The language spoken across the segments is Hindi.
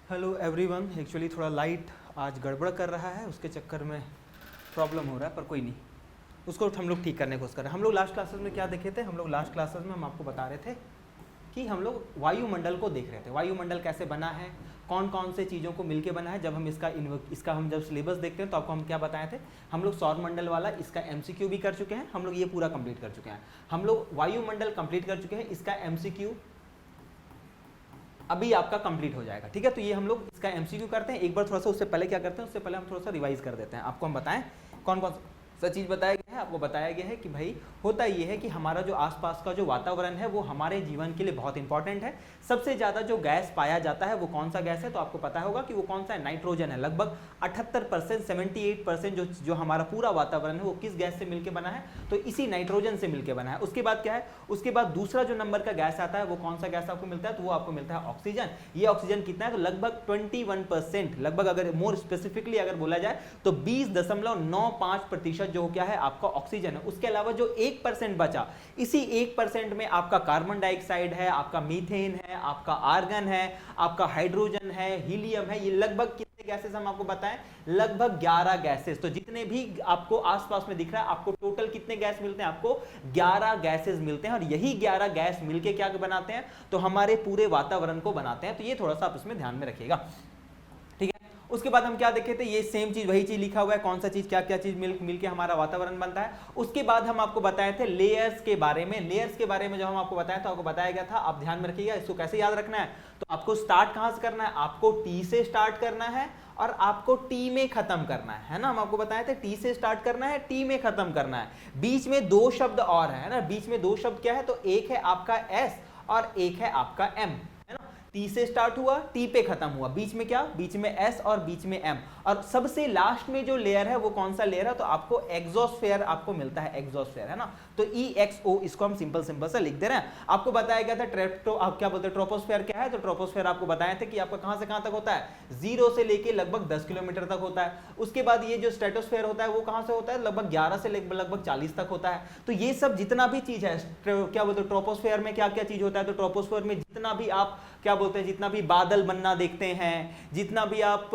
Hello everyone. एक्चुअली थोड़ा लाइट आज गड़बड़ कर रहा है, उसके चक्कर में प्रॉब्लम हो रहा है, पर कोई नहीं, उसको हम लोग ठीक करने की कोशिश करें। हम लोग लास्ट क्लासेस में क्या देखे थे? हम लोग लास्ट क्लासेस में हम आपको बता रहे थे कि हम लोग वायुमंडल को देख रहे थे। वायुमंडल कैसे बना है, कौन कौन से चीज़ों को मिलके बना है। जब हम इसका हम जब सिलेबस देखते हैं तो आपको हम क्या बताए थे? हम लोग सौरमंडल वाला इसका MCQ भी कर चुके हैं, हम लोग ये पूरा कंप्लीट कर चुके हैं। हम लोग वायुमंडल कंप्लीट कर चुके हैं, इसका MCQ अभी आपका कंप्लीट हो जाएगा। ठीक है, तो ये हम लोग इसका MCQ करते हैं। एक बार थोड़ा सा उससे पहले क्या करते हैं, उससे पहले हम थोड़ा सा रिवाइज कर देते हैं। आपको हम बताएं कौन कौन सा चीज़ बताया गया है। आपको बताया गया है कि भाई होता ये है कि हमारा जो आसपास का जो वातावरण है वो हमारे जीवन के लिए बहुत इंपॉर्टेंट है। सबसे ज़्यादा जो गैस पाया जाता है वो कौन सा गैस है? तो आपको पता होगा कि वो कौन सा है? नाइट्रोजन है। लगभग 78%, 78% जो हमारा पूरा वातावरण है वो किस गैस से मिलकर बना है? तो इसी नाइट्रोजन से मिलकर बना है। उसके बाद क्या है? उसके बाद दूसरा जो नंबर का गैस आता है वो कौन सा गैस आपको मिलता है? तो वो आपको मिलता है ऑक्सीजन। ये ऑक्सीजन कितना है? तो लगभग 21%, लगभग अगर मोर स्पेसिफिकली अगर बोला जाए तो 20.95% जो क्या है आपका ऑक्सीजन है। उसके अलावा जो 1% बचा, इसी 1% में आपका कार्बन डाइऑक्साइड है, आपका मीथेन है, आपका आर्गन है, आपका हाइड्रोजन है, हीलियम है। ये लगभग कितने गैसेस हम आपको बताएं? लगभग 11 गैसेस। तो जितने भी आपको आसपास में दिख रहा है, आपको टोटल कितने गैस मिलते हैं? आपको 11 गैसेस मिलते हैं। और यही 11 गैस मिलके क्या बनाते हैं? तो हमारे पूरे वातावरण को बनाते हैं। तो ये थोड़ा सा आप इसमें ध्यान में रखिएगा। उसके बाद हम क्या देखे थे? ये सेम चीज, वही चीज लिखा हुआ है, कौन सा चीज क्या क्या चीज मिलके हमारा वातावरण बनता है। उसके बाद हम आपको बताए थे लेयर्स के बारे में। लेयर्स के बारे में जब हम आपको बताया था, आपको बताया गया था, आप ध्यान में रखिएगा। इसको कैसे याद रखना है? तो आपको स्टार्ट कहां से करना है? आपको टी से स्टार्ट करना है और आपको टी में खत्म करना है ना। हम आपको बताए थे टी से स्टार्ट करना है, टी में खत्म करना है। बीच में दो शब्द और है ना। बीच में दो शब्द क्या है? तो एक है आपका एस और एक है आपका एम। टी से स्टार्ट हुआ, टी पे खत्म हुआ। बीच में क्या? बीच में एस और बीच में एम। और सबसे लास्ट में जो लेयर है वो कौन सा लेयर है? तो आपको एक्सोस्फेयर आपको मिलता है, एक्सोस्फेयर है ना। तो EXO, इसको हम सिंपल सिंपल से लिख दे रहे हैं। आपको बताया गया था आप क्या बोलते हैं ट्रोपोस्फेयर क्या है? तो ट्रोपोस्फेयर आपको बताया था कि आपका कहां से कहां तक होता है? 0 से लेके लगभग 10 किलोमीटर तक होता है। उसके बाद ये जो स्ट्रेटोस्फेयर होता है वो कहां से होता है? लगभग 11 से लगभग 40 तक होता है। तो ये सब जितना भी चीज है, क्या बोलते हैं ट्रोपोस्फेयर में क्या क्या चीज होता है? तो ट्रोपोस्फेयर में जितना भी आप क्या बोलते हैं, जितना भी बादल बनना देखते हैं, जितना भी आप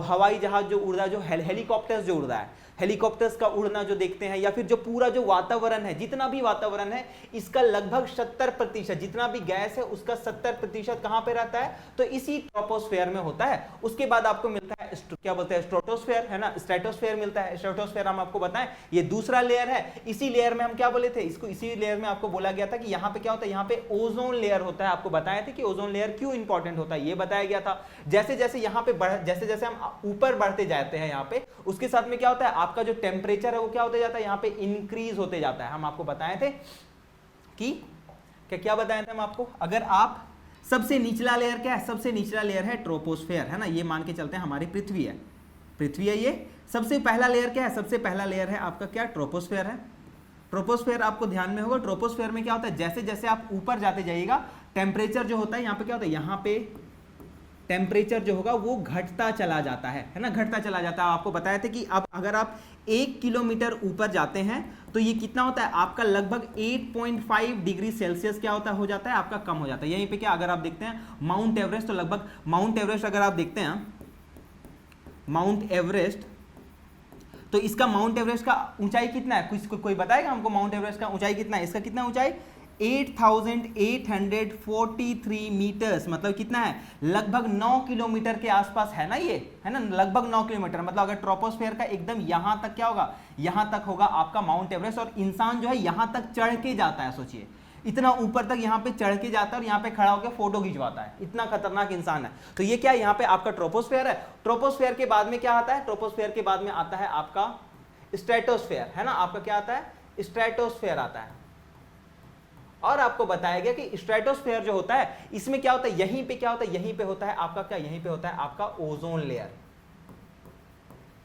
हवाई जहाज जो उड़ रहा है, जो हेलीकॉप्टर्स जो उड़ रहा है, हेलीकॉप्टर्स का उड़ना जो देखते हैं, या फिर जो पूरा जो वातावरण है, जितना भी वातावरण है, इसका लगभग 70%, जितना भी गैस है उसका 70% कहां पे रहता है? तो इसी ट्रोपोस्फेयर में होता है। उसके बाद आपको मिलता है क्या बोलते हैं स्ट्रेटोस्फेयर, है ना। स्ट्रेटोस्फेयर मिलता है। स्ट्रेटोस्फेयर हम आपको बताएं ये दूसरा लेयर है। इसी लेयर में हम क्या बोले थे? इसको इसी लेयर में आपको बोला गया था कि यहाँ पे क्या होता है? यहाँ पे ओजोन लेयर होता है। आपको बताया था कि ओजोन लेयर क्यों इंपॉर्टेंट होता है, ये बताया गया था। जैसे जैसे यहाँ पे जैसे जैसे हम ऊपर बढ़ते जाते हैं यहाँ पे, उसके साथ में क्या होता है? आपका जो टेम्परेचर है वो क्या होते जाता है? यहाँ पे इंक्रीज होते जाता है। हम आपको बताए थे कि क्या बताए थे हम आपको? अगर आप सबसे निचला लेयर क्या है? सबसे निचला लेयर है ट्रोपोस्फेयर, है ना। ये मान के चलते हैं हमारी पृथ्वी है, पृथ्वी है ये। सबसे पहला लेयर क्या है? सबसे पहला लेयर है आपका क्या? ट्रोपोस्फेयर है। ट्रोपोस्फेयर आपको ध्यान में होगा, ट्रोपोस्फेयर में क्या होता है? जैसे जैसे आप ऊपर जाते जाइएगा, टेम्परेचर जो होता है यहाँ पे क्या होता है? यहाँ पे टेम्परेचर जो होगा वो घटता चला जाता है ना, घटता चला जाता है। आपको बताया था कि अब अगर आप 1 किलोमीटर ऊपर जाते हैं तो ये कितना होता है आपका? लगभग 8.5 डिग्री सेल्सियस क्या होता है? हो जाता है आपका, कम हो जाता है। यहीं पे क्या अगर आप देखते हैं माउंट एवरेस्ट, तो लगभग माउंट एवरेस्ट अगर आप देखते हैं माउंट एवरेस्ट, तो इसका माउंट एवरेस्ट का ऊंचाई कितना है? कोई बताएगा हमको माउंट एवरेस्ट का ऊंचाई कितना है? इसका कितना ऊंचाई? 8,843 मीटर्स, मतलब कितना है? लगभग 9 किलोमीटर के आसपास है ना ये, है ना। लगभग 9 किलोमीटर, मतलब अगर ट्रोपोस्फेयर का एकदम यहां तक क्या होगा? यहां तक होगा आपका माउंट एवरेस्ट। और इंसान जो है यहां तक चढ़ के जाता है, सोचिए इतना ऊपर तक यहाँ पे चढ़ के जाता है और यहाँ पे खड़ा होकर फोटो खिंचवाता है। इतना खतरनाक इंसान है। तो ये क्या है? यहाँ पे आपका ट्रोपोस्फेयर है। ट्रोपोस्फेयर के बाद में क्या आता है? ट्रोपोस्फेयर के बाद में आता है आपका स्ट्रेटोस्फेयर, है ना। आपका क्या आता है? स्ट्रेटोस्फेयर आता है। और आपको बताया गया कि स्ट्रेटोस्फेयर जो होता है इसमें क्या होता है? यहीं पे क्या होता है? यहीं पे होता है आपका क्या? यहीं पे होता है आपका ओजोन लेयर।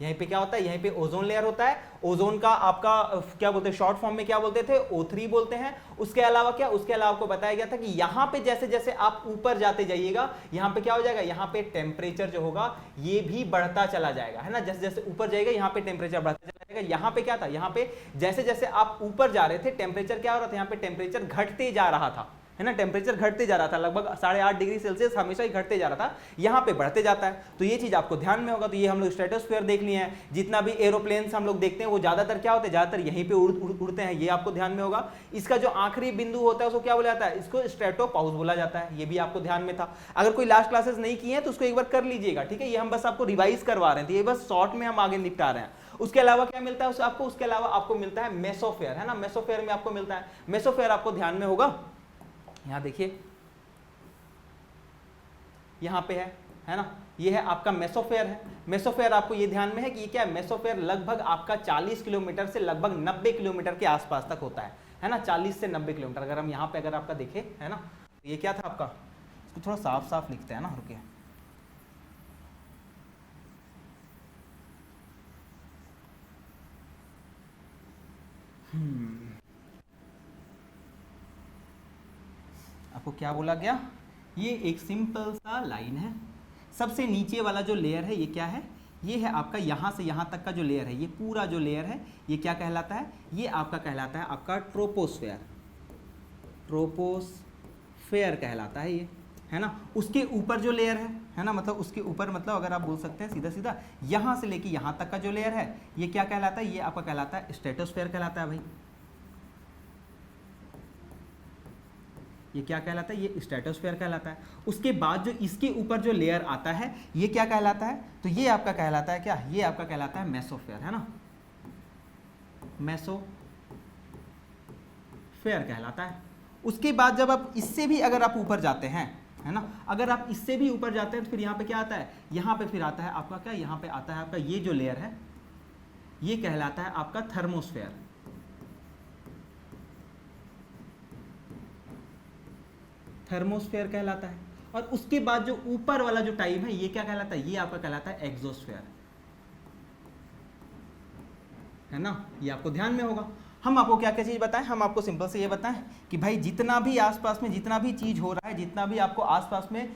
यहीं पे क्या होता है? यहीं पे ओजोन लेयर होता है। ओजोन का आपका क्या बोलते हैं? शॉर्ट फॉर्म में क्या बोलते थे? O3 बोलते हैं। उसके अलावा क्या? उसके अलावा आपको बताया गया था कि यहाँ पे जैसे जैसे आप ऊपर जाते जाइएगा, यहाँ पे क्या हो जाएगा? यहाँ पे टेम्परेचर जो होगा ये भी बढ़ता चला जाएगा, है ना। जैसे जैसे ऊपर जाएगा यहाँ पे टेम्परेचर बढ़ता चला जाएगा। यहाँ पे क्या था? यहाँ पे जैसे जैसे आप ऊपर जा रहे थे टेम्परेचर क्या हो रहा था? यहाँ पे टेम्परेचर घटते जा रहा था, है ना, टेम्परेचर घटते जा रहा था, लगभग 8.5 डिग्री सेल्सियस हमेशा ही घटते जा रहा था, यहाँ पे बढ़ते जाता है। तो ये चीज आपको ध्यान में होगा। तो ये हम लोग स्ट्रेटोस्फीयर देख लिए हैं। जितना भी एरोप्लेन्स हम लोग देखते हैं वो ज्यादातर क्या होते हैं, ज्यादातर यहीं पे उड़ते हैं, ये आपको ध्यान में होगा। इसका जो आखिरी बिंदु होता है उसको क्या बोला जाता है, इसको स्ट्रेटोपाउस बोला जाता है, ये भी आपको ध्यान में था। अगर कोई लास्ट क्लासेस नहीं की है तो उसको एक बार कर लीजिएगा, ठीक है। ये हम बस आपको रिवाइज करवा रहे थे, ये बस शॉर्ट में हम आगे निपटा रहे हैं। उसके अलावा क्या मिलता है आपको, उसके अलावा आपको मिलता है मेसोफेयर, है ना, मेसोफेयर में आपको मिलता है, मेसोफेयर आपको ध्यान में होगा। यहां देखिए, यहां पे है ना, ये है आपका मेसोफेयर है। मेसोफेयर आपको ये ध्यान में है कि ये क्या है, मेसोफेयर लगभग आपका 40 किलोमीटर से लगभग 90 किलोमीटर के आसपास तक होता है ना, 40 से 90 किलोमीटर। अगर हम यहाँ पे अगर आपका देखें, है ना, तो ये क्या था आपका, इसको थोड़ा साफ साफ लिखते हैं ना, रुकिए। आपको क्या बोला गया, ये एक सिंपल सा लाइन है। सबसे नीचे वाला जो लेयर है ये क्या है, ये है आपका यहाँ से यहाँ तक का जो लेयर है, ये पूरा जो लेयर है ये क्या कहलाता है, ये आपका कहलाता है आपका ट्रोपोस्फेयर, ट्रोपोस्फेयर कहलाता है ये, है ना। उसके ऊपर जो लेयर है ना, मतलब उसके ऊपर, मतलब अगर आप बोल सकते हैं सीधा सीधा यहाँ से लेके यहाँ तक का जो लेयर है ये क्या कहलाता है, ये आपका कहलाता है स्ट्रेटोस्फेयर कहलाता है भाई। ये क्या कहलाता है, ये स्ट्रेटोस्फेयर कहलाता है। उसके बाद जो इसके ऊपर जो लेयर आता है ये क्या कहलाता है, तो ये आपका कहलाता है क्या, ये आपका कहलाता है मेसोफेयर, है ना, मेसोफेयर कहलाता है। उसके बाद जब आप इससे भी अगर आप ऊपर जाते हैं, है ना, अगर आप इससे भी ऊपर जाते हैं तो फिर यहाँ पे क्या आता है, यहाँ पे फिर आता है आपका क्या, यहाँ पे आता है आपका ये जो लेयर है ये कहलाता है आपका थर्मोस्फेयर, थर्मोस्फेयर कहलाता है। और उसके बाद जो ऊपर वाला जो टाइप है ये क्या कहलाता है, ये आपका कहलाता है एक्सोस्फेयर, है ना, ये आपको ध्यान में होगा। हम आपको क्या क्या चीज बताएं, हम आपको सिंपल से ये बताएं कि भाई जितना भी आसपास में जितना भी चीज हो रहा है, जितना भी आपको आसपास में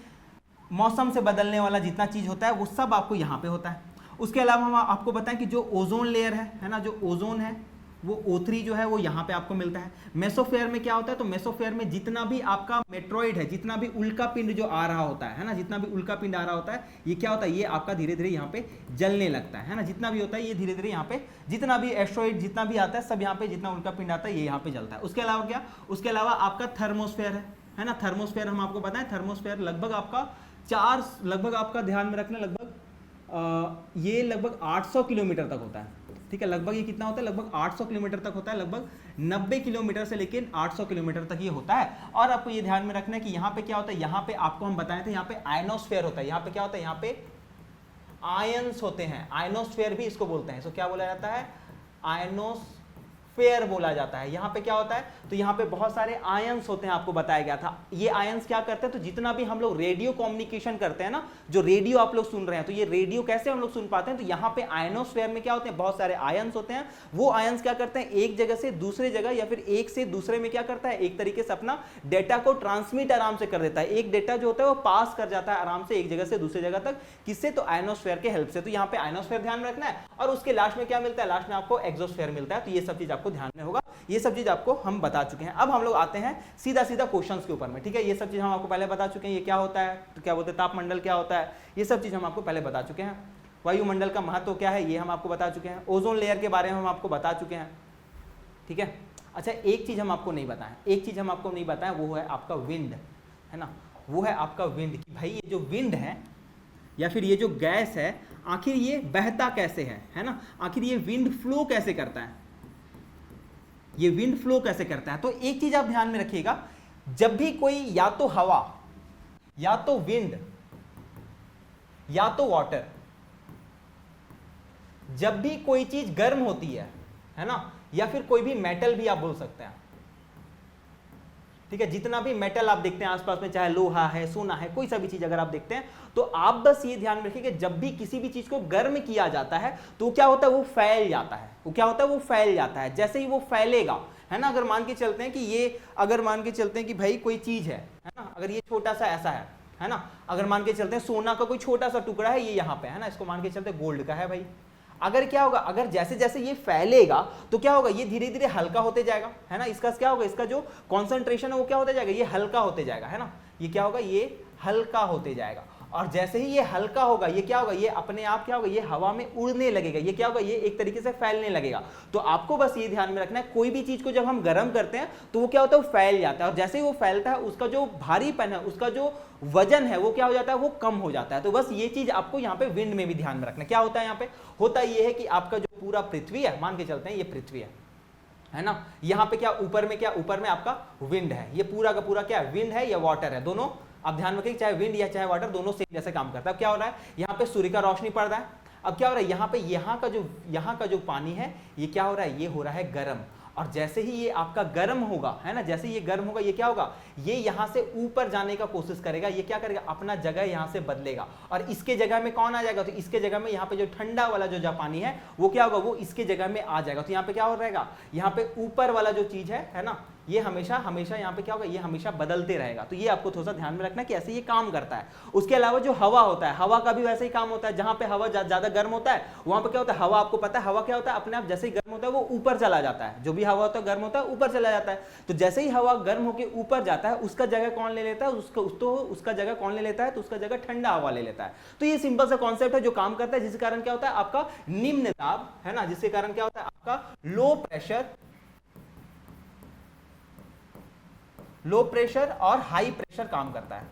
मौसम से बदलने वाला जितना चीज होता है वो सब आपको यहाँ पे होता है। उसके अलावा हम आपको बताएं कि जो ओजोन लेयर है ना, जो ओजोन है वो O3 जो है वो यहाँ पे आपको मिलता है। मेसोफेयर में क्या होता है, तो मेसोफेयर में जितना भी आपका मेट्रॉइड है, जितना भी उल्का पिंड जो आ रहा होता है ना, जितना भी उल्का पिंड आ रहा होता है ये क्या होता है, ये आपका धीरे धीरे यहाँ पे जलने लगता है ना, जितना भी होता है ये धीरे धीरे यहाँ पे, जितना भी एस्ट्रॉइड जितना भी आता है सब यहाँ पे, जितना उल्का पिंड आता है ये यहाँ पे जलता है। उसके अलावा क्या, उसके अलावा आपका थर्मोस्फेयर है ना, थर्मोस्फेयर हम आपको बताएं, थर्मोस्फेयर लगभग आपका लगभग आपका ध्यान में रखना, लगभग ये लगभग 800 किलोमीटर तक होता है, ठीक है। लगभग ये कितना होता है, लगभग 800 किलोमीटर तक होता है, लगभग 90 किलोमीटर से लेकिन 800 किलोमीटर तक ये होता है। और आपको ये ध्यान में रखना है कि यहाँ पे क्या होता है, यहाँ पे आपको हम बताए थे यहाँ पे आयनोस्फेयर होता है, यहाँ पे क्या होता है, यहाँ पे आयंस होते हैं, आयनोस्फेयर भी इसको बोलते हैं। तो क्या बोला जाता है, आयनोस्फेयर बोला जाता है। यहाँ पे क्या होता है, तो यहाँ पे बहुत सारे आयंस होते हैं, आपको बताया गया था। ये आयंस क्या करते हैं, तो जितना भी हम लोग रेडियो कम्युनिकेशन करते हैं ना, जो रेडियो आप लोग सुन रहे हैं, तो ये रेडियो कैसे हम लोग सुन पाते हैं, तो यहाँ पे आयनोस्फेयर में क्या होते हैं, बहुत सारे आयंस होते हैं। वो आयंस क्या करते हैं, एक जगह से दूसरे जगह या फिर एक से दूसरे में क्या करता है, एक तरीके से अपना डेटा को ट्रांसमिट आराम से कर देता है। एक डेटा जो होता है वो पास कर जाता है आराम से एक जगह से दूसरे जगह तक, किससे, तो आयनोस्फेयर के हेल्प से। तो यहाँ पे आयनोस्फेयर ध्यान में रखना है। और उसके लास्ट में क्या मिलता है, लास्ट में आपको एक्सोस्फेयर मिलता है। तो ये सब चीज आपको ध्यान में होगा, ये सब चीज आपको हम बता चुके हैं। अब हम लोग आते हैं सीधा सीधा क्वेश्चंस के ऊपर में, ठीक है। ये सब चीज हम आपको पहले बता चुके हैं, ये क्या होता है, तो क्या बोलते हैं तापमंडल क्या होता है, ये सब चीज हम आपको पहले बता चुके हैं। वायुमंडल का महत्व क्या है ये हम आपको बता चुके हैं। ओजोन लेयर के बारे में हम आपको बता चुके हैं, ठीक है। अच्छा, एक चीज हम आपको नहीं बताएं, एक चीज हम आपको नहीं बताएं, वो है आपका विंड, है ना, वो है आपका विंड। कि भाई ये जो विंड है या फिर ये जो गैस है, आखिर ये बहता कैसे है ना, आखिर ये विंड फ्लो कैसे करता है, ये विंड फ्लो कैसे करता है। तो एक चीज आप ध्यान में रखिएगा, जब भी कोई या तो हवा या तो विंड या तो वाटर, जब भी कोई चीज गर्म होती है ना, या फिर कोई भी मेटल भी आप बोल सकते हैं, ठीक है। जितना भी मेटल आप देखते हैं आसपास में, चाहे लोहा है, सोना है, कोई सा भी चीज अगर आप देखते हैं, तो आप बस ये ध्यान में रखिए कि जब भी किसी भी चीज को गर्म किया जाता है तो क्या होता है, वो फैल जाता है। वो क्या होता है, वो फैल जाता है। जैसे ही वो फैलेगा, है ना, अगर मान के चलते हैं कि ये, अगर मान के चलते हैं कि भाई कोई चीज है ना, अगर ये छोटा सा ऐसा है ना, अगर मान के चलते हैं सोना का कोई छोटा सा टुकड़ा है, ये यहाँ पे है ना, इसको मान के चलते गोल्ड का है भाई। अगर क्या होगा, अगर जैसे जैसे ये फैलेगा तो क्या होगा, ये धीरे धीरे हल्का होते जाएगा, है ना, इसका क्या होगा, इसका जो कॉन्सेंट्रेशन है वो क्या होता जाएगा, ये हल्का होते जाएगा, है ना, ये क्या होगा, ये हल्का होते जाएगा। और जैसे ही ये हल्का होगा, ये क्या होगा, ये अपने आप क्या होगा, ये हवा में उड़ने लगेगा, ये क्या होगा, ये एक तरीके से फैलने लगेगा। तो आपको बस ये ध्यान में रखना है, कोई भी चीज को जब हम गर्म करते हैं तो वो क्या होता है, वो फैल जाता है, और जैसे ही वो फैलता है उसका जो भारीपन है, उसका जो वजन है वो क्या हो जाता है, वो कम हो जाता है। तो बस ये चीज आपको यहाँ पे विंड में भी ध्यान में रखना। क्या होता है यहाँ पे, होता ये है कि आपका जो पूरा पृथ्वी है, मान के चलते हैं ये पृथ्वी है ना, यहाँ पे क्या ऊपर में, क्या ऊपर में आपका विंड है, ये पूरा का पूरा क्या विंड है या वाटर है, दोनों आप ध्यान रखें, चाहे विंड या चाहे वाटर दोनों सेम जैसे काम करता है। अब क्या हो रहा है, यहाँ पे सूर्य का रोशनी पड़ रहा है, अब क्या हो रहा है, यहाँ पे यहाँ का जो पानी है ये क्या हो रहा है, ये हो रहा है गर्म, और जैसे ही ये आपका गर्म होगा, है ना, जैसे ये गर्म होगा, ये क्या होगा, ये यहाँ से ऊपर जाने का कोशिश करेगा, ये क्या करेगा, अपना जगह यहाँ से बदलेगा, और इसके जगह में कौन आ जाएगा, तो इसके जगह में यहाँ पे जो ठंडा वाला जो पानी है वो क्या होगा, वो इसके जगह में आ जाएगा। तो यहाँ पे क्या हो रहेगा, यहाँ पे ऊपर वाला जो चीज है ना, ये हमेशा हमेशा यहाँ पे क्या होगा, ये हमेशा बदलते रहेगा। तो ये आपको थोड़ा सा ध्यान में रखना कि ऐसे ये काम करता है। उसके अलावा जो हवा होता है, हवा का भी वैसे ही काम होता है, जहां पे हवा ज्यादा गर्म होता है वहां पे क्या होता है, हवा आपको पता है हवा क्या होता है, अपने आप जैसे ही गर्म होता है वो ऊपर चला जाता है, जो भी हवा होता है गर्म होता है ऊपर चला जाता है। तो जैसे ही हवा गर्म होकर ऊपर जाता है, उसका जगह कौन ले लेता है, उसका जगह कौन ले लेता है, तो उसका जगह ठंडा हवा ले लेता है। तो ये सिंपल सा कॉन्सेप्ट है जो काम करता है, जिसके कारण क्या होता है, आपका निम्न दाब, है ना, जिसके कारण क्या होता है, आपका लो प्रेशर और हाई प्रेशर काम करता है।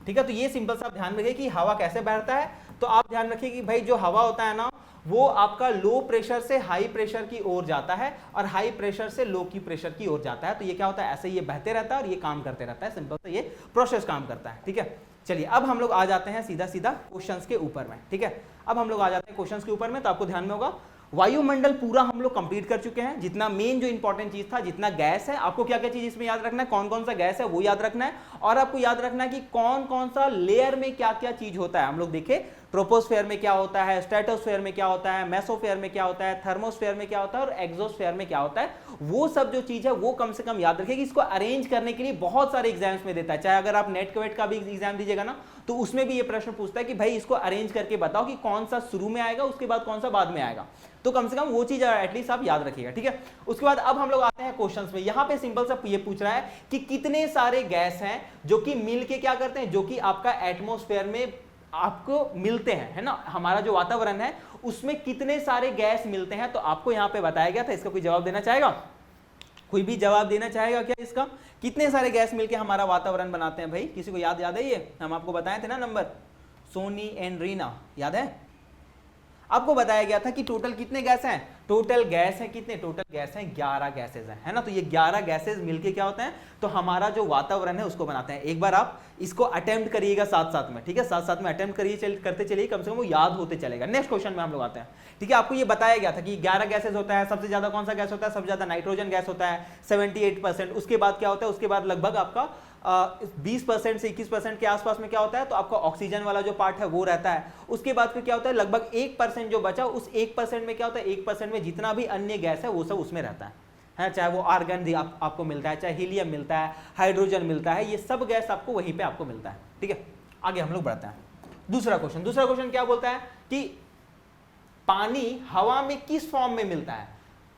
ठीक है, तो ये सिंपल सा आप ध्यान रखिए कि हवा कैसे बहता है। तो आप ध्यान रखिए कि भाई जो हवा होता है ना, वो आपका लो प्रेशर से हाई प्रेशर की ओर जाता है और हाई प्रेशर से लो की प्रेशर की ओर जाता है। तो ये क्या होता है, ऐसे ये बहते रहता है और ये काम करते रहता है, सिंपल सा ये प्रोसेस काम करता है। ठीक है, चलिए अब हम लोग आ जाते हैं सीधा सीधा क्वेश्चंस के ऊपर में। ठीक है, अब हम लोग आ जाते हैं क्वेश्चंस के ऊपर में। तो आपको ध्यान में होगा वायुमंडल पूरा हम लोग कंप्लीट कर चुके हैं। जितना मेन जो इंपॉर्टेंट चीज था, जितना गैस है, आपको क्या क्या चीज इसमें याद रखना है, कौन कौन सा गैस है वो याद रखना है, और आपको याद रखना है कि कौन कौन सा लेयर में क्या क्या चीज होता है। हम लोग देखे ट्रोपोस्फेयर में क्या होता है, स्ट्रेटोस्फेयर में क्या होता है, मेसोस्फेयर में क्या होता है, थर्मोस्फेयर में क्या होता है और एक्सोस्फेयर में क्या होता है। वो सब जो चीज है वो कम से कम याद रखिए कि इसको अरेंज करने के लिए बहुत सारे एग्जाम्स में देता है। चाहे अगर आप नेट क्वेट का भी एग्जाम दीजिएगा ना, तो उसमें भी ये प्रश्न पूछता है कि भाई इसको अरेंज करके बताओ कि कौन सा शुरू में आएगा, उसके बाद कौन सा बाद में आएगा। तो कम से कम वो चीज एटलीस्ट आप याद रखिएगा। ठीक है, उसके बाद अब हम लोग आते हैं क्वेश्चंस में। यहां पे सिंपल सा ये पूछ रहा है कि कितने सारे गैस हैं जो कि मिलके क्या करते हैं, जो कि आपका एटमॉस्फेयर में आपको मिलते हैं, है ना, हमारा जो वातावरण है उसमें कितने सारे गैस मिलते हैं। तो आपको यहां पे बताया गया था, इसका कोई जवाब देना चाहेगा, कोई भी जवाब देना चाहेगा क्या इसका, कितने सारे गैस मिलके हमारा वातावरण बनाते हैं भाई, किसी को याद है ये, हम आपको बताए थे ना नंबर, सोनी एंड रीना याद है, आपको बताया गया था कि टोटल कितने गैस हैं, टोटल गैस है कितने, टोटल गैस हैं 11 गैसेज हैं, है ना। तो ये 11 गैसेज मिलके क्या होते हैं, तो हमारा जो वातावरण है उसको बनाते हैं। एक बार आप इसको अटेम्प्ट करिएगा साथ साथ में, ठीक है, साथ साथ में अटेम्प्ट करिए, करते चलिए, कम से कम वो याद होते चलेगा। नेक्स्ट क्वेश्चन में हम लोग आते हैं। ठीक है, आपको ये बताया गया था कि 11 गैसेज होता है, सबसे ज्यादा कौन सा गैस होता है, सबसे ज्यादा नाइट्रोजन गैस होता है 78%। उसके बाद क्या होता है, उसके बाद लगभग आपका 20% से 21% के आसपास में क्या होता है, तो आपका ऑक्सीजन वाला जो पार्ट है वो रहता है। उसके बाद फिर क्या होता है, लगभग 1% जो बचा, उस 1% में क्या होता है, 1% में जितना भी अन्य गैस है वो सब उसमें रहता है, चाहे वो आर्गन आपको मिलता है, चाहे हीलियम मिलता है, हाइड्रोजन मिलता है, ये सब गैस आपको वहीं पे आपको मिलता है। ठीक है, आगे हम लोग बढ़ते हैं। दूसरा क्वेश्चन क्या बोलता है कि पानी हवा में किस फॉर्म में मिलता है,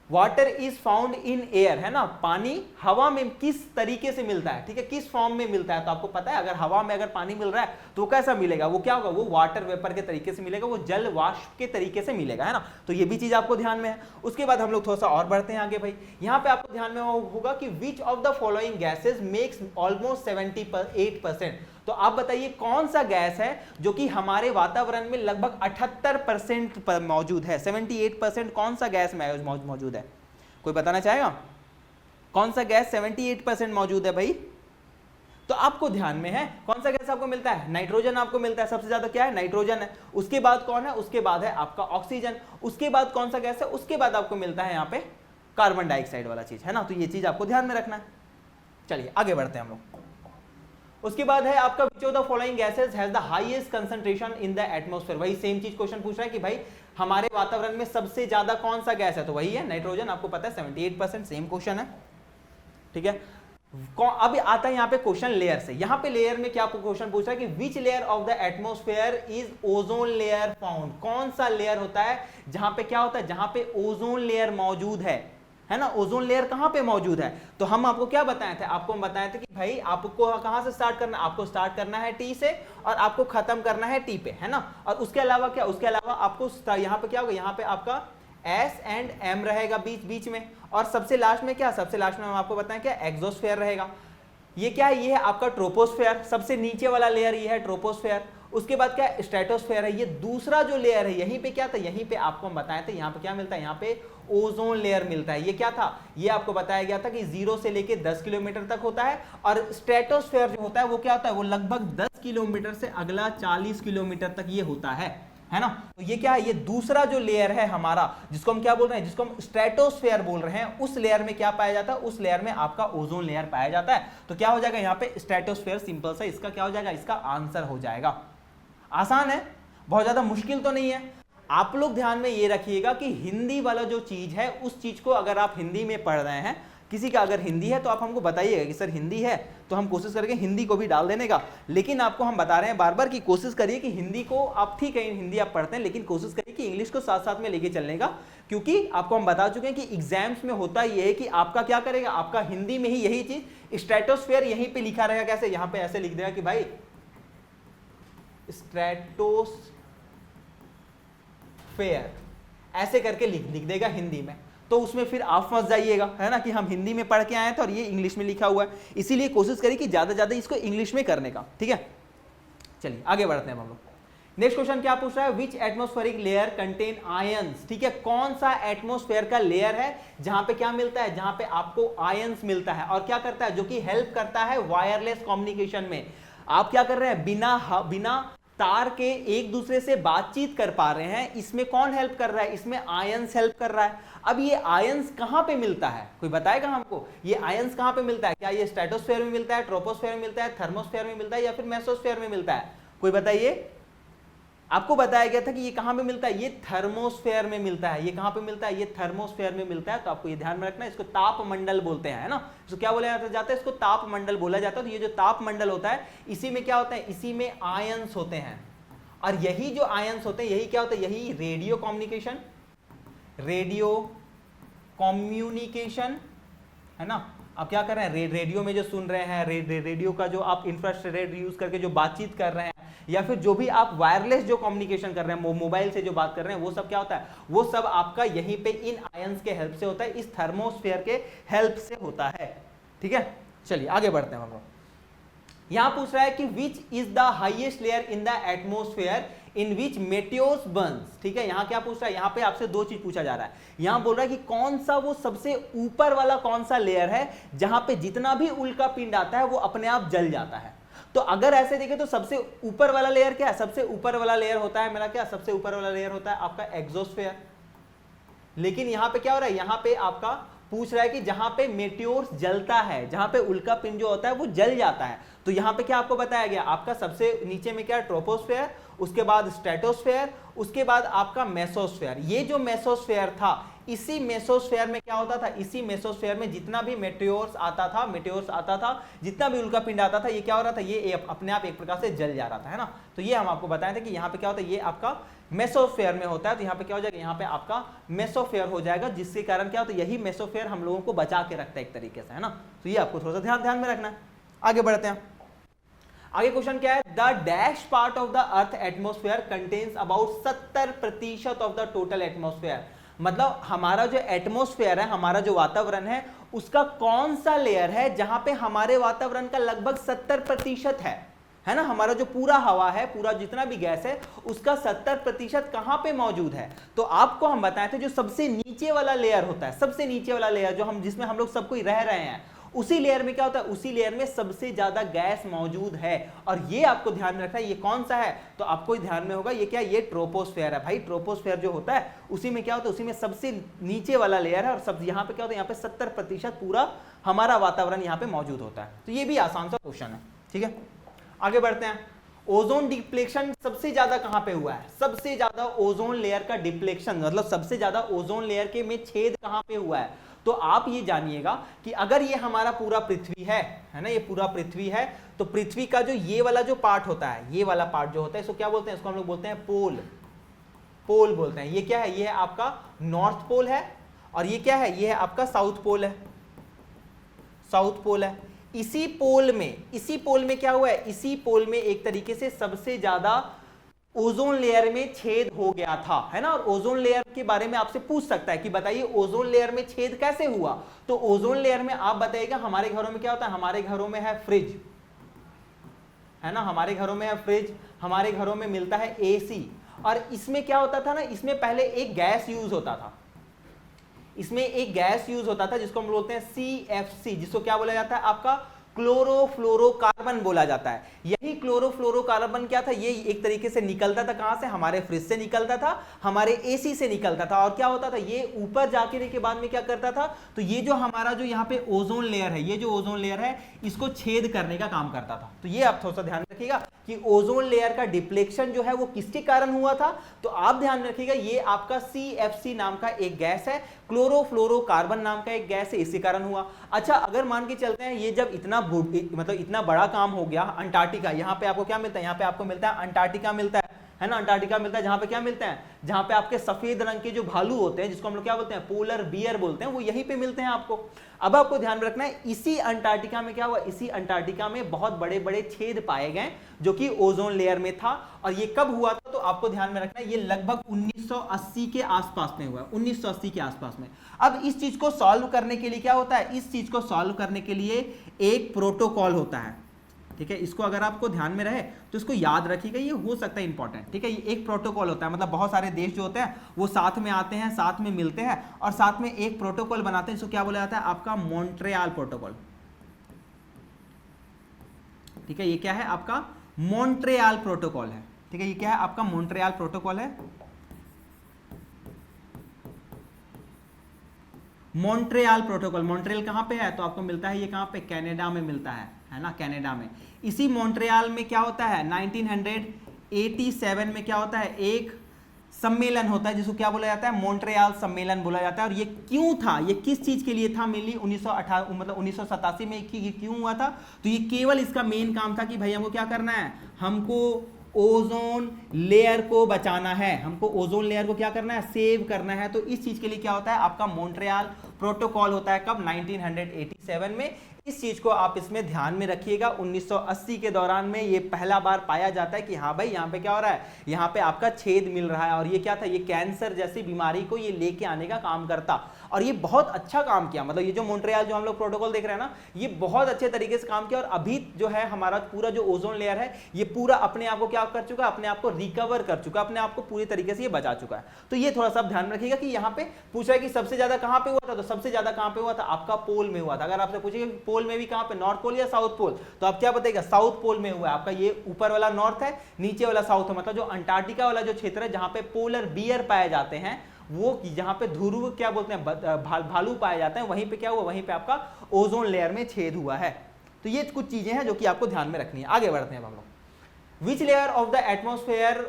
water is found in air, है ना, पानी हवा में किस तरीके से मिलता है, ठीक है, किस फॉर्म में मिलता है। तो आपको पता है अगर हवा में अगर पानी मिल रहा है तो कैसा मिलेगा, वो क्या होगा, वो वाटर वेपर के तरीके से मिलेगा, वो जल वाष्प के तरीके से मिलेगा, है ना। तो ये भी चीज आपको ध्यान में है। उसके बाद हम लोग थोड़ा सा और बढ़ते हैं आगे भाई। यहाँ पे आपको ध्यान में होगा कि which of the following gases makes almost 78%। तो आप बताइए कौन सा गैस है जो कि हमारे वातावरण में लगभग 78% पर मौजूद है, 78% कौन सा गैस में मौजूद है, कोई बताना चाहेगा कौन सा गैस 78% मौजूद है भाई। तो आपको ध्यान में है कौन सा गैस आपको मिलता है, नाइट्रोजन आपको मिलता है, सबसे ज्यादा क्या है, नाइट्रोजन है। उसके बाद कौन है, उसके बाद है आपका ऑक्सीजन। उसके बाद कौन सा गैस है, उसके बाद आपको मिलता है यहाँ पे कार्बन डाइऑक्साइड वाला चीज, है ना। तो ये चीज आपको ध्यान में रखना है। चलिए आगे बढ़ते हैं हम लोग। उसके बाद है आपका which of the following gases has the highest concentration in the atmosphere. वही सेम चीज क्वेश्चन पूछ रहा है कि भाई हमारे वातावरण में सबसे ज्यादा कौन सा गैस है, तो वही है नाइट्रोजन, आपको पता है 78%, सेम क्वेश्चन है। ठीक है, अब आता है यहाँ पे क्वेश्चन लेयर से। यहाँ पे लेयर में क्या आपको क्वेश्चन पूछ रहा है कि which layer of the atmosphere is ozone layer found, कौन सा लेयर होता है जहां पे क्या होता है, जहां पे ओजोन लेयर मौजूद है ना, ओजोन लेयर कहां पे मौजूद है। तो हम आपको क्या बताए थे, आपको हम बताए थे कि भाई आपको कहां से स्टार्ट करना है, आपको स्टार्ट करना है टी से और आपको खत्म करना है टी पे, है ना। और उसके अलावा क्या, उसके अलावा आपको यहाँ पे क्या होगा, यहाँ पे आपका एस एंड एम रहेगा बीच बीच में, और सबसे लास्ट में क्या, सबसे लास्ट में हम आपको बताएं क्या, एक्सोस्फेयर रहेगा। ये क्या है, ये है आपका ट्रोपोस्फेयर, सबसे नीचे वाला लेयर ये है ट्रोपोस्फेयर। उसके बाद क्या है, स्ट्रेटोस्फेयर है, ये दूसरा जो लेयर है। यहीं पे क्या था, यहीं पे आपको हम बताए थे, यहाँ पे क्या मिलता है, यहाँ पे ओजोन लेयर मिलता है। ये क्या था, ये आपको बताया गया था कि 0 से लेके 10 किलोमीटर तक होता है, और स्ट्रेटोस्फेयर जो होता है वो क्या होता है, वो लगभग 10 किलोमीटर से अगला 40 किलोमीटर तक ये होता है ना। तो ये क्या है, ये दूसरा जो लेयर है हमारा, जिसको हम क्या बोल रहे हैं, जिसको हम स्ट्रेटोस्फेयर बोल रहे हैं, उस लेयर में क्या पाया जाता है, उस लेयर में आपका ओजोन लेयर पाया जाता है। तो क्या हो जाएगा यहाँ पे स्ट्रेटोस्फेयर, सिंपल सा इसका क्या हो जाएगा, इसका आंसर हो जाएगा। आसान है, बहुत ज्यादा मुश्किल तो नहीं है। आप लोग ध्यान में ये रखिएगा कि हिंदी वाला जो चीज है, उस चीज को अगर आप हिंदी में पढ़ रहे हैं, किसी का अगर हिंदी है तो आप हमको बताइएगा कि सर हिंदी है, तो हम कोशिश करेंगे हिंदी को भी डाल देने का। लेकिन आपको हम बता रहे हैं बार बार कि कोशिश करिए कि हिंदी को आप, ठीक है हिंदी आप पढ़ते हैं, लेकिन कोशिश करिए कि इंग्लिश को साथ साथ में लेके चलने का, क्योंकि आपको हम बता चुके हैं कि एग्जाम्स में होता ये है कि आपका क्या करेगा, आपका हिंदी में ही यही चीज स्ट्रेटोस्फेयर यहीं पे लिखा रहेगा। कैसे, यहाँ पे ऐसे लिख देगा कि भाई स्ट्रेटोस्फेयर, ऐसे करके लिख देगा हिंदी में। तो उसमें फिर आप फंस जाइएगा, है ना, कि हम हिंदी में पढ़ के आए थे और ये इंग्लिश में लिखा हुआ है। इसीलिए कोशिश करिए कि ज्यादा ज्यादा इसको इंग्लिश में करने का, ठीक है। चलिए आगे बढ़ते हैं हम लोग। नेक्स्ट क्वेश्चन क्या पूछ रहा है, विच एटमॉस्फेरिक लेयर कंटेन आयंस, ठीक है, कौन सा एटमॉस्फेयर का लेयर है जहां पे क्या मिलता है, जहां पे आपको आयंस मिलता है, और क्या करता है, जो कि हेल्प करता है वायरलेस कम्युनिकेशन में। आप क्या कर रहे हैं, बिना तार के एक दूसरे से बातचीत कर पा रहे हैं, इसमें कौन हेल्प कर रहा है, इसमें आयंस हेल्प कर रहा है। अब ये आयंस कहां पे मिलता है, कोई बताएगा हमको, ये आयंस कहां पे मिलता है, क्या ये स्ट्रेटोस्फेयर में मिलता है, ट्रोपोस्फेयर में मिलता है, थर्मोस्फेयर में मिलता है, या फिर मेसोस्फेयर में मिलता है, कोई बताइए। आपको बताया गया था कि ये कहां पे मिलता है, ये थर्मोस्फेयर में मिलता है। ये कहां पे मिलता है, ये थर्मोस्फेयर में मिलता है। तो आपको ये ध्यान में रखना है, इसको तापमंडल बोलते हैं, है ना। इसको क्या बोला जाता है, इसको तापमंडल बोला जाता है। तो ये जो तापमंडल होता है, इसी में क्या होता है, इसी में आयंस होते हैं, और यही जो आयंस होते हैं, यही क्या होता है, यही रेडियो कम्युनिकेशन, है ना। आप क्या कर रहे हैं, रेडियो में जो सुन रहे हैं, रेडियो का जो आप इंफ्रास्ट्रक्चर यूज करके जो बातचीत कर रहे हैं, या फिर जो भी आप वायरलेस जो कम्युनिकेशन कर रहे हैं, मोबाइल से जो बात कर रहे हैं, वो सब क्या होता है, वो सब आपका यहीं पे इन आयंस के हेल्प से होता है, इस थर्मोस्फेयर के हेल्प से होता है, ठीक है। चलिए आगे बढ़ते हैं हम लोग। यहां पूछ रहा है कि which is the highest layer in the atmosphere in which meteors burns, ठीक है। यहां क्या पूछ रहा है, यहां पे आपसे दो चीज पूछा जा रहा है। यहां बोल रहा है कि कौन सा वो सबसे ऊपर वाला कौन सा लेयर है जहां पे जितना भी उल्का पिंड आता है वो अपने आप जल जाता है। तो अगर ऐसे देखें तो सबसे ऊपर वाला लेयर क्या है, सबसे ऊपर वाला लेयर होता है मेरा क्या, सबसे ऊपर वाला लेयर होता है आपका एक्सोस्फेयर। लेकिन यहां पे क्या हो रहा है, यहां पे आपका पूछ रहा है कि जहां पे मेटियोर्स जलता है, जहां पे उल्का पिंड जो होता है वो जल जाता है। तो यहां पे क्या आपको बताया गया, आपका सबसे नीचे में क्या, ट्रोपोस्फेयर, उसके बाद स्ट्रेटोस्फेयर, उसके बाद आपका मेसोस्फेयर। ये जो मेसोस्फेयर था, इसी मेसोस्फेयर में क्या होता था, इसी मेसोस्फेयर में जितना भी मेटियोर्स आता था, जितना भी उल्का पिंड आता था, ये क्या हो रहा था, ये अपने आप एक प्रकार से जल जा रहा था, है ना। तो ये हम आपको बताए थे कि यहाँ पे क्या होता है, ये आपका मेसोस्फेयर में होता है। तो यहाँ पे क्या हो जाएगा, यहाँ पे आपका मेसोस्फेयर हो जाएगा, जिसके कारण क्या होता है, यही मेसोस्फेयर हम लोगों को बचा के रखता है एक तरीके से, है ना। तो ये आपको थोड़ा सा ध्यान में रखना है। आगे बढ़ते हैं। आगे क्वेश्चन क्या है, the dash part of the earth atmosphere contains about 70% of the total atmosphere. मतलब हमारा जो एटमोस्फेयर है, हमारा जो वातावरण है, उसका कौन सा लेयर है जहां पे हमारे वातावरण का लगभग 70% है ना। हमारा जो पूरा हवा है, पूरा जितना भी गैस है, उसका 70% कहां पे मौजूद है। तो आपको हम बताए थे जो सबसे नीचे वाला लेयर होता है, सबसे नीचे वाला लेयर जो हम, जिसमें हम लोग सब कोई रह रहे हैं, उसी लेयर में क्या होता है, उसी लेयर में सबसे ज्यादा गैस मौजूद है। और ये आपको ध्यान में रखना है, ये कौन सा है, तो आपको ध्यान में होगा ये क्या, ये ट्रोपोस्फेयर है भाई। ट्रोपोस्फेयर जो होता है उसी में क्या होता है, उसी में सबसे नीचे वाला लेयर है, और सब यहाँ पे क्या होता है, यहाँ पे 70% पूरा हमारा वातावरण यहाँ पे मौजूद होता है। तो ये भी आसान सा क्वेश्चन है, ठीक है। आगे बढ़ते हैं। ओजोन डिप्लेक्शन सबसे ज्यादा कहां पे हुआ है, सबसे ज्यादा ओजोन लेयर का डिप्लेक्शन, मतलब सबसे ज्यादा ओजोन लेयर के में छेद कहां पे हुआ है, तो तो आप ये जानिएगा कि अगर ये हमारा पूरा पृथ्वी है ना, ये पूरा पृथ्वी है, तो पृथ्वी का जो ये वाला जो पार्ट होता है, ये वाला पार्ट जो होता है, इसको क्या बोलते हैं? इसको हम लोग बोलते हैं पोल, पोल बोलते हैं। ये क्या है? ये है आपका नॉर्थ पोल है, और ये क्या है? ये है आपका साउथ पोल है, साउथ पोल है। इसी पोल में क्या हुआ है? इसी पोल में एक तरीके से सबसे ज्यादा ओजोन लेयर में छेद हो गया था, है ना। और ओजोन लेयर के बारे में आपसे पूछ सकता है कि बताइए ओजोन लेयर में छेद कैसे हुआ। तो ओजोन लेयर में आप बताइएगा, हमारे घरों में क्या होता है? हमारे घरों में है फ्रिज, है ना, हमारे घरों में है फ्रिज, हमारे घरों में मिलता है एसी। और इसमें क्या होता था ना, इसमें पहले एक गैस यूज होता था, इसमें एक गैस यूज होता था जिसको हम बोलते हैं CFC, जिसको क्या बोला जाता है? आपका क्लोरोफ्लोरोकार्बन बोला जाता है। यही क्लोरोफ्लोरोकार्बन क्या था? ये एक तरीके से निकलता था, कहां से? हमारे फ्रिज से निकलता था, हमारे एसी से निकलता था। और क्या होता था? ये ऊपर जाके के बाद में क्या करता था? तो ये जो हमारा जो यहाँ पे ओजोन लेयर है, ये जो ओजोन लेयर है, इसको छेद करने का काम करता था। तो ये आप थोड़ा सा ध्यान रखिएगा कि ओजोन लेयर का डिप्लेक्शन जो है वो किसके कारण हुआ था। तो आप ध्यान रखिएगा, ये आपका CFC नाम का एक गैस है, क्लोरोफ्लोरोकार्बन नाम का एक गैस है, इसी कारण हुआ। अच्छा, अगर मान के चलते हैं ये जब इतना मतलब इतना बड़ा काम हो गया, अंटार्कटिका, यहाँ पे आपको क्या मिलता है? यहाँ पे आपको मिलता है अंटार्कटिका मिलता है ना, अंटार्कटिका मिलता है। जहां पे क्या मिलता है? जहां पे आपके सफेद रंग के जो भालू होते हैं, जिसको हम लोग क्या बोलते हैं? पोलर बियर बोलते हैं, वो यहीं पे मिलते हैं आपको। अब आपको ध्यान रखना है, इसी अंटार्कटिका में क्या हुआ? इसी अंटार्कटिका में बहुत बड़े बड़े छेद पाए गए जो कि ओजोन लेयर में था। और ये कब हुआ था? तो आपको ध्यान में रखना है, ये लगभग 1980 के आसपास में हुआ, 1980 के आसपास में। अब इस चीज को सॉल्व करने के लिए क्या होता है? इस चीज को सॉल्व करने के लिए एक प्रोटोकॉल होता है, ठीक है। इसको अगर आपको ध्यान में रहे तो इसको याद रखिएगा, ये हो सकता है इंपॉर्टेंट, ठीक है। ये एक प्रोटोकॉल होता है, मतलब बहुत सारे देश जो होते हैं वो साथ में आते हैं, साथ में मिलते हैं और साथ में एक प्रोटोकॉल बनाते हैं। इसको क्या बोला जाता है? आपका मॉन्ट्रियल प्रोटोकॉल, ठीक है। ये क्या है? आपका मॉन्ट्रियल प्रोटोकॉल है, ठीक है। ये क्या है? आपका मॉन्ट्रियल प्रोटोकॉल है। मॉन्ट्रियल प्रोटोकॉल, मॉन्ट्रियल कहां पे है? तो आपको मिलता है ये कहां पे? कनाडा में मिलता है ना, कनाडा में। इसी मॉन्ट्रियल में क्या होता है? 1987 में क्या होता है? एक सम्मेलन होता है जिसको क्या बोला जाता है? मॉन्ट्रियल सम्मेलन बोला जाता है। और ये क्यों था? ये किस चीज के लिए था? मेनली 1987 में ये क्यों हुआ था? तो ये केवल इसका मेन काम था कि भाई हमको क्या करना है? हमको ओजोन लेयर को बचाना है, हमको ओजोन लेयर को क्या करना है? सेव करना है। तो इस चीज के लिए क्या होता है? आपका मॉन्ट्रियल प्रोटोकॉल होता है। कब? 1987 में। इस चीज को आप इसमें ध्यान में रखिएगा। 1980 के दौरान में ये पहला बार पाया जाता है कि हाँ भाई यहाँ पे क्या हो रहा है? यहाँ पे आपका छेद मिल रहा है। और ये क्या था? ये कैंसर जैसी बीमारी को ये लेके आने का काम करता। और ये बहुत अच्छा काम किया, मतलब ये जो मॉन्ट्रियल जो हम लोग प्रोटोकॉल देख रहे हैं ना, ये बहुत अच्छे तरीके से काम किया। और अभी जो है हमारा पूरा जो ओजोन लेयर है, ये पूरा अपने आप को क्या कर चुका है? अपने आप को रिकवर कर चुका है, अपने आप को पूरी तरीके से ये बचा चुका है। तो ये थोड़ा सा ध्यान रखिएगा कि यहाँ पे पूछा है कि सबसे ज्यादा कहां पे हुआ था? तो सबसे ज्यादा कहां पे हुआ था? आपका पोल में हुआ था। अगर आपसे पूछेगा पोल में भी कहां पे? नॉर्थ पोल या साउथ पोल? तो आप क्या बताइएगा? साउथ पोल में हुआ है। आपका ये ऊपर वाला नॉर्थ है, नीचे वाला साउथ है। मतलब जो अंटार्कटिका वाला जो क्षेत्र है जहां पे पोलर बियर पाए जाते हैं, वो जहां पे ध्रुव क्या बोलते हैं? भालू पाए जाते हैं, वहीं पे क्या हुआ? वहीं पे आपका ओजोन लेयर में छेद हुआ है। तो ये कुछ चीजें हैं जो कि आपको ध्यान में रखनी है। आगे बढ़ते हैं हम लोग। Which layer of the atmosphere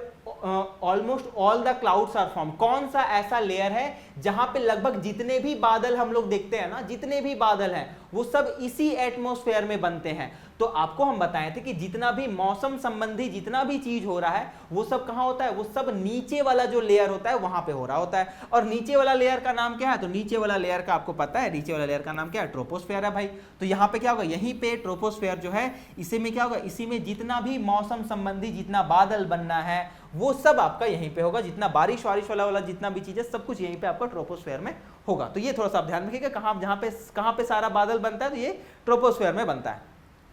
almost all the clouds are formed? कौन सा ऐसा लेयर है जहां पे लगभग जितने भी बादल हम लोग देखते हैं ना, जितने भी बादल हैं वो सब इसी एटमॉस्फेयर में बनते हैं। तो आपको हम बताए थे कि जितना भी मौसम संबंधी जितना भी चीज हो रहा है वो सब कहां होता है? वो सब नीचे वाला जो लेयर होता है वहां पे हो रहा होता है। और नीचे वाला लेयर का नाम क्या है? तो नीचे वाला लेयर का आपको पता है, नीचे वाला लेयर का नाम क्या है? ट्रोपोस्फेयर है भाई। तो यहाँ पे क्या होगा? यहीं पे ट्रोपोस्फेयर जो है, इसी में क्या होगा? इसी में जितना भी मौसम संबंधी जितना बादल बनना है वो सब आपका यहीं पे होगा। जितना बारिश वारिश वाला जितना भी चीज है सब कुछ यहीं पे आपका ट्रोपोस्फेयर में होगा। तो ये थोड़ा सा आप ध्यान रखिएगा, कहां पे सारा बादल बनता है? तो ये ट्रोपोस्फेयर में बनता है,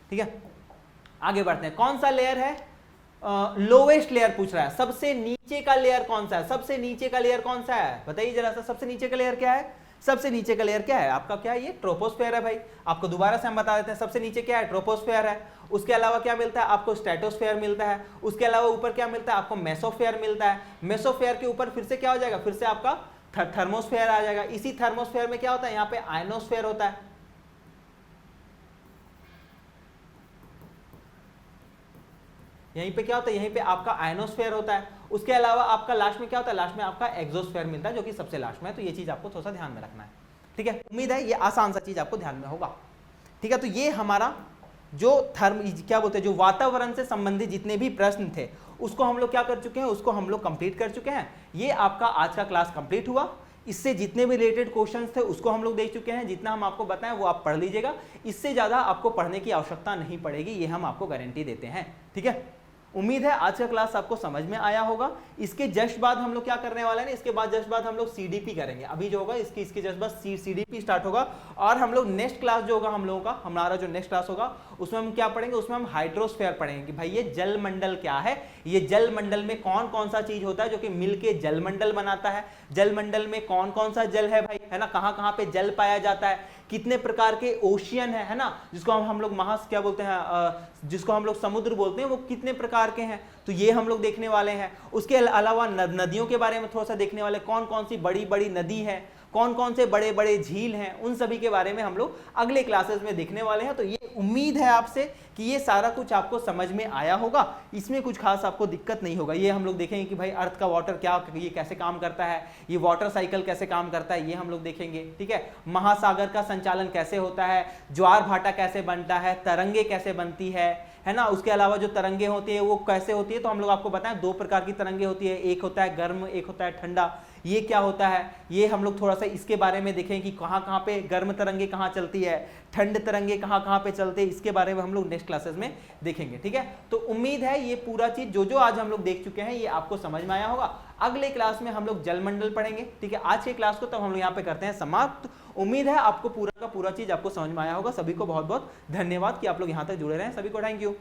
ठीक है। आगे बढ़ते हैं। कौन सा लेयर है? लोवेस्ट लेयर पूछ रहा है। सबसे नीचे का लेयर कौन सा है? सबसे नीचे का लेयर कौन सा है? बताइए जरा सा। सबसे नीचे का लेयर क्या है? सबसे नीचे का लेयर क्या है? आपका क्या है? ये ट्रोपोस्फेयर है भाई। आपको दोबारा से हम बता देते हैं, सबसे नीचे क्या है? ट्रोपोस्फेयर है। उसके अलावा क्या मिलता है? आपको स्ट्रेटोस्फेयर मिलता है। उसके अलावा ऊपर क्या मिलता है? आपको मेसोस्फेयर मिलता है। मेसोस्फेयर के ऊपर फिर से क्या हो जाएगा? फिर से आपका थर्मोस्फेयर आ जाएगा। इसी थर्मोस्फेयर में क्या होता है? यहाँ पे आयनोस्फेयर होता है। यहीं पे क्या होता है? यहीं पे आपका आयनोस्फेयर होता है। उसके अलावा आपका लास्ट में क्या होता है? लास्ट में आपका एक्सोस्फेयर मिलता है, जो कि सबसे लास्ट में है। तो ये चीज आपको थोड़ा सा ध्यान में रखना है, ठीक है, उम्मीद है ये आसान सा चीज आपको ध्यान में होगा। ठीक है, तो ये हमारा जो क्या बोलते हैं, जो वातावरण से संबंधित जितने भी प्रश्न थे उसको हम लोग क्या कर चुके हैं, उसको हम लोग कंप्लीट कर चुके हैं। ये आपका आज का क्लास कंप्लीट हुआ। इससे जितने भी रिलेटेड क्वेश्चंस थे उसको हम लोग देख चुके हैं। जितना हम आपको बताएं वो आप पढ़ लीजिएगा, इससे ज्यादा आपको पढ़ने की आवश्यकता नहीं पड़ेगी, ये हम आपको गारंटी देते हैं। ठीक है, उम्मीद है आज का क्लास आपको समझ में आया होगा। इसके जस्ट बाद हम लोग क्या करने वाले हैं, इसके बाद जस्ट बाद हम लोग सीडीपी करेंगे। अभी जो होगा इसके जस्ट बाद सीडीपी स्टार्ट होगा, और हम लोग नेक्स्ट क्लास जो होगा हम लोगों का, हमारा जो नेक्स्ट क्लास होगा उसमें हम क्या पढ़ेंगे, उसमें हम हाइड्रोस्फीयर पढ़ेंगे कि भाई ये जलमंडल क्या है, ये जलमंडल में कौन कौन सा चीज होता है जो कि मिलके जलमंडल बनाता है, जलमंडल में कौन कौन सा जल है भाई, है ना, कहां कहां पे जल पाया जाता है, कितने प्रकार के ओशियन है ना, जिसको हम लोग क्या बोलते हैं, जिसको हम लोग समुद्र बोलते हैं, वो कितने प्रकार के हैं, तो ये हम लोग देखने वाले हैं। उसके अलावा नदियों के बारे में थोड़ा सा देखने वाले, कौन कौन सी बड़ी बड़ी नदी है, कौन कौन से बड़े बड़े झील हैं, उन सभी के बारे में हम लोग अगले क्लासेस में देखने वाले हैं। तो ये उम्मीद है आपसे कि ये सारा कुछ आपको समझ में आया होगा, इसमें कुछ खास आपको दिक्कत नहीं होगा। ये हम लोग देखेंगे कि भाई अर्थ का वाटर क्या, ये कैसे काम करता है, ये वाटर साइकिल कैसे काम करता है, ये हम लोग देखेंगे। ठीक है, महासागर का संचालन कैसे होता है, ज्वार भाटा कैसे बनता है, तरंगे कैसे बनती है ना, उसके अलावा जो तरंगे होती है वो कैसे होती है, तो हम लोग आपको बताएं 2 प्रकार की तरंगे होती है, एक होता है गर्म, एक होता है ठंडा। ये क्या होता है, ये हम लोग थोड़ा सा इसके बारे में देखें कि कहाँ कहाँ पे गर्म तरंगे कहाँ चलती है, ठंड तरंगे कहाँ कहाँ पे चलते हैं, इसके बारे में हम लोग नेक्स्ट क्लासेस में देखेंगे। ठीक है, तो उम्मीद है ये पूरा चीज जो जो आज हम लोग देख चुके हैं ये आपको समझ में आया होगा। अगले क्लास में हम लोग जलमंडल पढ़ेंगे। ठीक है, आज के क्लास को तब हम लोग यहाँ पे करते हैं समाप्त। उम्मीद है आपको पूरा का पूरा चीज आपको समझ में आया होगा। सभी को बहुत बहुत धन्यवाद कि आप लोग यहाँ तक जुड़े रहे। सभी को थैंक यू।